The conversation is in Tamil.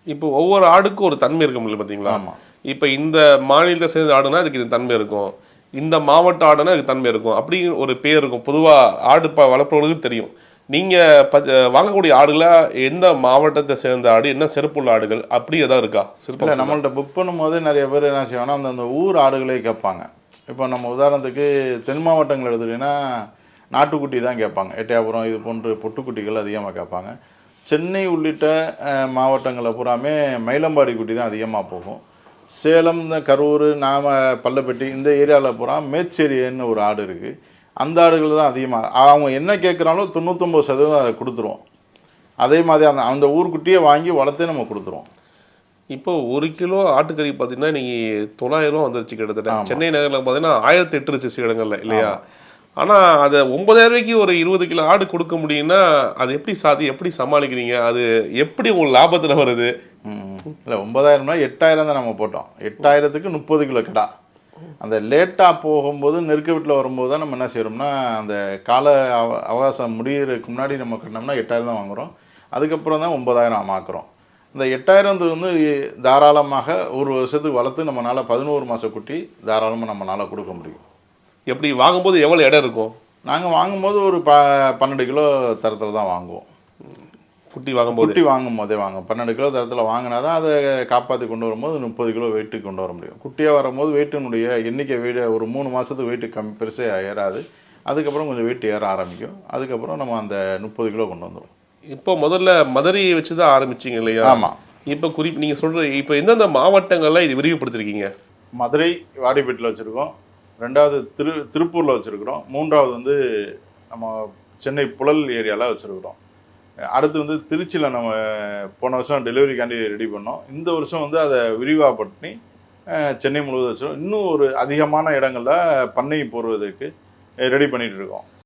இப்போ ஒவ்வொரு ஆடுக்கும் ஒரு தன்மை இருக்கும் இல்லை பார்த்தீங்களா? ஆமாம். இப்போ இந்த மாநிலத்தை சேர்ந்த ஆடுனா அதுக்கு இது தன்மை இருக்கும். இந்த மாவட்ட ஆடுனா அதுக்கு தன்மை இருக்கும். அப்படி ஒரு பேர் இருக்கும். பொதுவா ஆடு வளர்ப்பவர்களுக்கு தெரியும். நீங்க வாங்கக்கூடிய ஆடுகள எந்த மாவட்டத்தை சேர்ந்த ஆடு, என்ன சிறப்புள்ள ஆடுகள் அப்படி ஏதாவது இருக்கா? இல்லை, நம்மள்ட்ட புக் பண்ணும்போது நிறைய பேர் என்ன செய்வாங்கன்னா அந்தந்த ஊர் ஆடுகளே கேட்பாங்க. இப்போ நம்ம உதாரணத்துக்கு தென் மாவட்டங்கள் எடுத்துக்கிட்டிங்கன்னா நாட்டுக்குட்டி தான் கேட்பாங்க. எட்டயபுரம் இது போன்று பொட்டுக்குட்டிகள் அதிகமாக கேட்பாங்க. சென்னை உள்ளிட்ட மாவட்டங்களில் பூராமே மயிலம்பாடி குட்டி தான் அதிகமாக போகும். சேலம், இந்த கரூர், பள்ளப்பட்டி இந்த ஏரியாவில் பூரா மேச்சேரின்னு ஒரு ஆடு இருக்குது. அந்த ஆடுகள் தான் அதிகமாக அவங்க என்ன கேட்குறாங்களோ 99% அதை கொடுத்துருவோம். அதே மாதிரி அந்த அந்த ஊர்க்குட்டியே வாங்கி வளர்த்தே நம்ம கொடுத்துருவோம். இப்போ 1 கிலோ ஆட்டுக்கறி பார்த்தீங்கன்னா, இன்னைக்கு ரூ. 9,000 வந்துருச்சு கிட்டத்தட்ட. சென்னை நகரில் பார்த்தீங்கன்னா 1000 எட்டுருச்சு சில இடங்கள்ல இல்லையா? ஆனா அத ரூ. 9,000க்கு ஒரு 20 கிலோ ஆடு கொடுக்க முடியும்னா, அது எப்படி சாத்தியம்? எப்படி சமாளிக்கிறீங்க? அது எப்படி உங்களுக்கு லாபத்துல வருது? இல்லை, 9,000னா 8,000 தான் நம்ம போட்டோம். 8,000க்கு 30 கிலோ கிடா. அந்த லேட்டாக போகும்போது நெருக்க வீட்டில் வரும்போது தான் நம்ம என்ன செய்கிறோம்னா, அந்த கால அவகாசம் முடியறதுக்கு முன்னாடி நம்ம கட்டினோம்னா 8,000 தான் வாங்குகிறோம். அதுக்கப்புறம் தான் 9,000 ஆக்குறோம். இந்த 8,000 வந்து தாராளமாக ஒரு வருஷத்துக்கு வளர்த்து நம்மளால் 11 மாத குட்டி தாராளமாக நம்மளால் கொடுக்க முடியும். எப்படி வாங்கும்போது எவ்வளோ இடம் இருக்கும்? நாங்கள் வாங்கும்போது ஒரு 12 கிலோ தரத்தில் தான் வாங்குவோம். குட்டி வாங்கும்போது 12 கிலோ தரத்தில் வாங்கினா தான் அதை காப்பாற்றி கொண்டு வரும்போது 30 கிலோ வெயிட்டுக்கு கொண்டு வர முடியும். குட்டியாக வரும்போது வெயிட்டினுடைய எண்ணிக்கை ஒரு 3 மாதத்துக்கு வெயிட்டு பெருசாக ஏறாது. அதுக்கப்புறம் கொஞ்சம் வெயிட் ஏற ஆரம்பிக்கும். அதுக்கப்புறம் நம்ம அந்த 30 கிலோ கொண்டு வந்துடும். இப்போ முதல்ல மதுரையை வச்சு தான் ஆரம்பிச்சிங்க இல்லையா? ஆமாம். இப்போ நீங்கள் சொல்கிற இப்போ எந்தெந்த மாவட்டங்களில் இது விரிவுபடுத்திருக்கீங்க? மதுரை வாடிப்பேட்டில் வச்சுருக்கோம். 2வது திருப்பூரில் வச்சுருக்குறோம். 3வது வந்து நம்ம சென்னை புழல் ஏரியாவில் வச்சுருக்குறோம். அடுத்து வந்து திருச்சியில் நம்ம போன வருஷம் டெலிவரிக்காண்டி ரெடி பண்ணோம். இந்த வருஷம் வந்து அதை விரிவாகப்படுத்தி சென்னை முழுவதும் வச்சுருக்கோம். இன்னும் ஒரு அதிகமான இடங்களில் பண்ணை போடுவதற்கு ரெடி பண்ணிகிட்டு இருக்கோம்.